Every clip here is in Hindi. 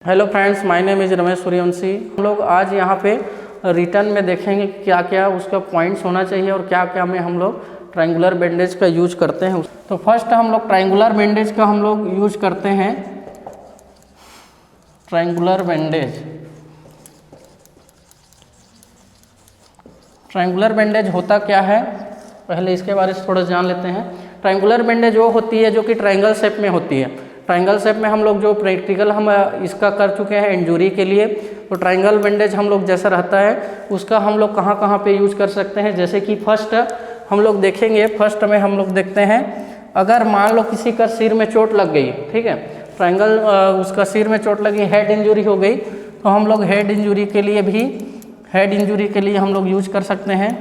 Hello friends, my name is Ramesh Suryavanshi. हम लोग आज यहाँ पे रिटर्न में देखेंगे क्या क्या उसका पॉइंट्स होना चाहिए और क्या क्या में हम लोग ट्रायंगुलर बैंडेज का यूज करते हैं। तो फर्स्ट हम लोग ट्रायंगुलर बैंडेज का हम लोग यूज करते हैं। ट्रायंगुलर बैंडेज, ट्रायंगुलर बैंडेज होता क्या है, पहले इसके बारे में थोड़ा जान लेते हैं। ट्रायंगुलर बैंडेज वो होती है जो कि ट्रायंगल शेप में होती है। ट्रायंगल शेप में हम लोग जो प्रैक्टिकल हम इसका कर चुके हैं इंजरी के लिए, तो ट्रायंगल बैंडेज हम लोग जैसा रहता है उसका हम लोग कहाँ कहाँ पे यूज कर सकते हैं। जैसे कि फर्स्ट हम लोग देखेंगे, फर्स्ट में हम लोग देखते हैं, अगर मान लो किसी का सिर में चोट लग गई, ठीक है, ट्रायंगल उसका सिर में चोट लगी, हेड इंजरी हो गई, तो हम लोग हेड इंजरी के लिए भी हम लोग यूज कर सकते हैं।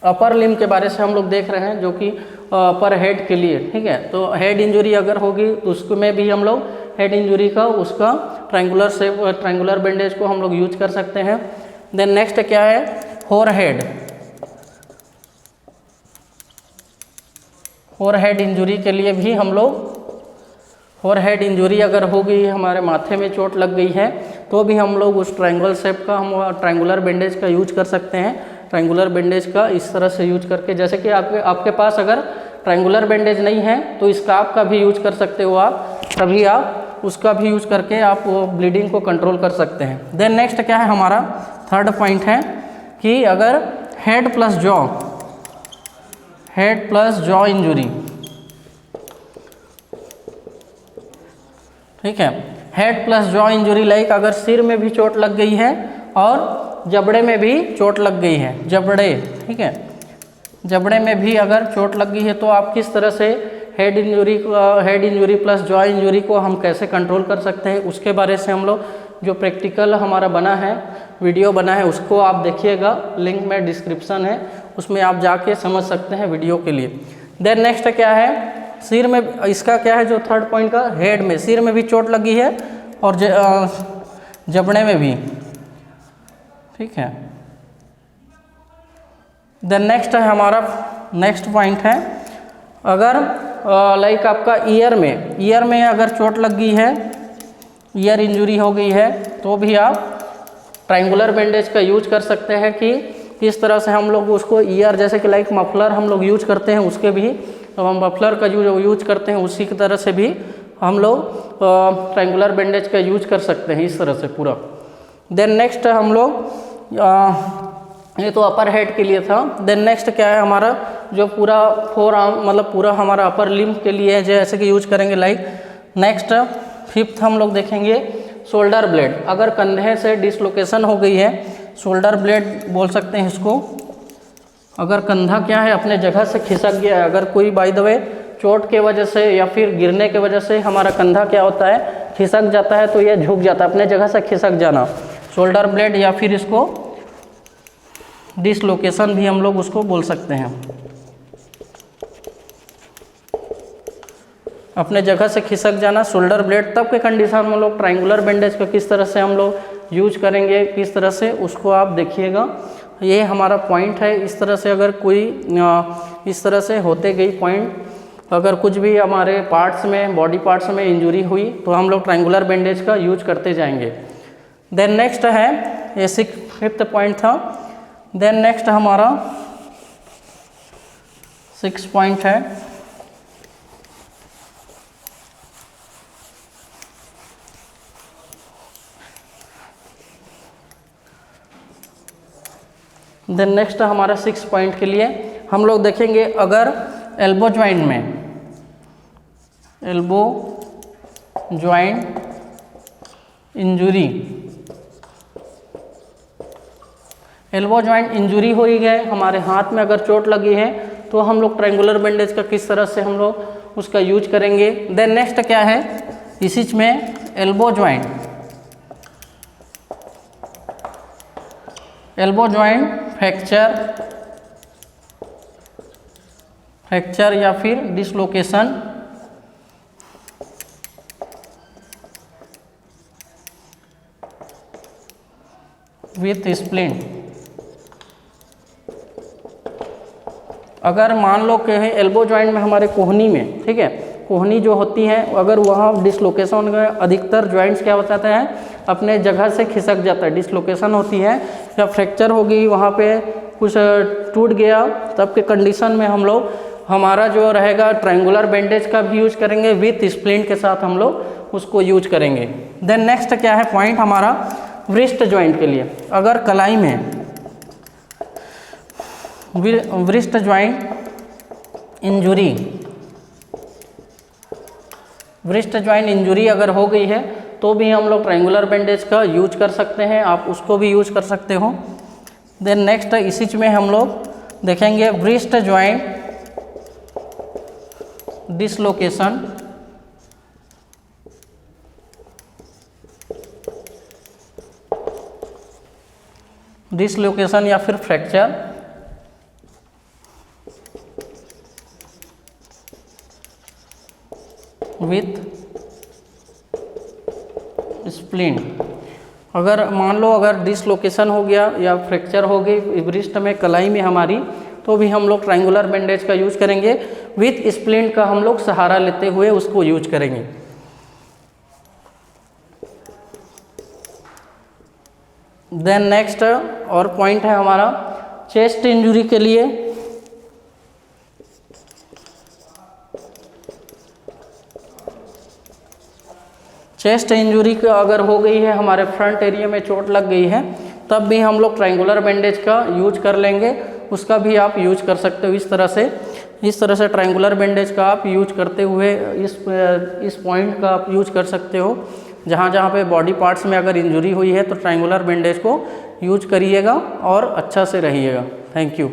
अपर लिम्ब के बारे से हम लोग देख रहे हैं, जो कि अपर हेड के लिए, ठीक है। तो हेड इंजरी अगर होगी तो उसमें भी हम लोग हेड इंजरी का उसका ट्रायंगुलर बैंडेज को हम लोग यूज कर सकते हैं। देन नेक्स्ट क्या है, फोरहेड। फोरहेड इंजरी के लिए भी हम लोग, फोरहेड इंजरी अगर हो गई, हमारे माथे में चोट लग गई है, तो भी हम लोग उस ट्रायंगल शेप का हम ट्रायंगुलर बैंडेज का यूज कर सकते हैं। ट्रायंगुलर बैंडेज का इस तरह से यूज करके, जैसे कि आपके पास अगर ट्रायंगुलर बैंडेज नहीं है तो स्कार्फ का भी यूज कर सकते हो आप, तभी आप उसका भी यूज करके आप वो ब्लीडिंग को कंट्रोल कर सकते हैं। देन नेक्स्ट क्या है, हमारा थर्ड पॉइंट है कि अगर हेड प्लस जॉ इंजरी, ठीक है, head plus jaw injury like अगर सिर में भी चोट लग गई है और जबड़े में भी चोट लग गई है, जबड़े, ठीक है, जबड़े में भी अगर चोट लग गई है, तो आप किस तरह से head injury plus jaw injury को हम कैसे कंट्रोल कर सकते हैं, उसके बारे से हम लोग जो प्रैक्टिकल हमारा बना है, वीडियो बना है, उसको आप देखिएगा, लिंक में डिस्क्रिप्शन है, उसमें आप जाके समझ सकते हैं वीडियो के लिए। देन नेक्स्ट क्या है, सिर में, इसका क्या है जो थर्ड पॉइंट का, हेड में, सिर में भी चोट लगी है और जबड़े में भी, ठीक है। देन नेक्स्ट है हमारा, नेक्स्ट पॉइंट है, अगर लाइक आपका ईयर में अगर चोट लग गई है, ईयर इंजरी हो गई है, तो भी आप ट्रायंगुलर बैंडेज का यूज कर सकते हैं कि किस तरह से हम लोग उसको ईयर, जैसे कि लाइक मफलर हम लोग यूज करते हैं, उसके भी तो हम मफलर का यूज करते हैं, उसी की तरह से भी हम लोग ट्रायंगुलर बैंडेज का यूज कर सकते हैं, इस तरह से पूरा। देन नेक्स्ट हम लोग, ये तो अपर हेड के लिए था। देन नेक्स्ट क्या है हमारा, जो पूरा फोर आर्म, मतलब पूरा हमारा अपर लिम्ब के लिए जैसे कि यूज करेंगे, लाइक नेक्स्ट फिफ्थ हम लोग देखेंगे, शोल्डर ब्लेड। अगर कंधे से डिसलोकेशन हो गई है, शोल्डर ब्लेड बोल सकते हैं इसको। अगर कंधा क्या है अपने जगह से खिसक गया है, अगर कोई बाय द वे चोट के वजह से या फिर गिरने के वजह से हमारा कंधा क्या होता है, खिसक जाता है, तो ये झुक जाता है, अपने जगह से खिसक जाना, शोल्डर ब्लेड, या फिर इसको डिसलोकेशन भी हम लोग उसको बोल सकते हैं। अपने जगह से खिसक जाना, शोल्डर ब्लेड, तब के कंडीशन में लोग ट्रायंगुलर बैंडेज का किस तरह से हम लोग यूज करेंगे, किस तरह से, उसको आप देखिएगा। ये हमारा पॉइंट है। इस तरह से अगर कोई इस तरह से होते गई पॉइंट, अगर कुछ भी हमारे पार्ट्स में, बॉडी पार्ट्स में इंजरी हुई, तो हम लोग ट्रायंगुलर बैंडेज का यूज करते जाएंगे। देन नेक्स्ट है, ये फिफ्थ पॉइंट था। देन नेक्स्ट हमारा 6 पॉइंट है, देन नेक्स्ट हमारा 6 पॉइंट के लिए हम लोग देखेंगे, अगर एल्बो ज्वाइंट में, elbow joint injury, elbow joint injury हो ही गए, हमारे हाथ में अगर चोट लगी है, तो हम लोग ट्रायंगुलर बैंडेज का किस तरह से हम लोग उसका यूज करेंगे। देन नेक्स्ट क्या है, इसी में एल्बो ज्वाइंट फ्रैक्चर या फिर डिसलोकेशन विथ स्प्लिंट। अगर मान लो कि एल्बो जॉइंट में हमारे कोहनी में, ठीक है, कोहनी जो होती है, अगर वहाँ डिसलोकेशन में अधिकतर जॉइंट्स क्या हो जाता है, अपने जगह से खिसक जाता है, डिसलोकेशन होती है या फ्रैक्चर हो गई, वहाँ पे कुछ टूट गया, तब के कंडीशन में हम लोग हमारा जो रहेगा ट्रायंगुलर बैंडेज का भी यूज करेंगे, विथ स्प्लिंट के साथ हम लोग उसको यूज करेंगे। देन नेक्स्ट क्या है पॉइंट हमारा व्रिस्ट जॉइंट के लिए। अगर कलाई में व्रिस्ट जॉइंट इंजरी अगर हो गई है तो भी हम लोग ट्रायंगुलर बैंडेज का यूज कर सकते हैं, आप उसको भी यूज कर सकते हो। देन नेक्स्ट इसी में हम लोग देखेंगे व्रिस्ट जॉइंट डिसलोकेशन या फिर फ्रैक्चर विथ स्प्लिंट। अगर मान लो अगर डिसलोकेशन हो गया या फ्रैक्चर हो गई व्रिस्ट में, कलाई में हमारी, तो भी हम लोग ट्रायंगुलर बैंडेज का यूज करेंगे, विथ स्प्लिंट का हम लोग सहारा लेते हुए उसको यूज करेंगे। देन नेक्स्ट और पॉइंट है हमारा चेस्ट इंजरी के लिए। चेस्ट इंजरी का अगर हो गई है, हमारे फ्रंट एरिया में चोट लग गई है, तब भी हम लोग ट्रायंगुलर बैंडेज का यूज कर लेंगे, उसका भी आप यूज कर सकते हो। इस तरह से ट्रायंगुलर बैंडेज का आप यूज करते हुए इस पॉइंट का आप यूज कर सकते हो। जहाँ जहाँ पे बॉडी पार्ट्स में अगर इंजरी हुई है तो ट्रायंगुलर बैंडेज को यूज करिएगा और अच्छा से रहिएगा। Thank you.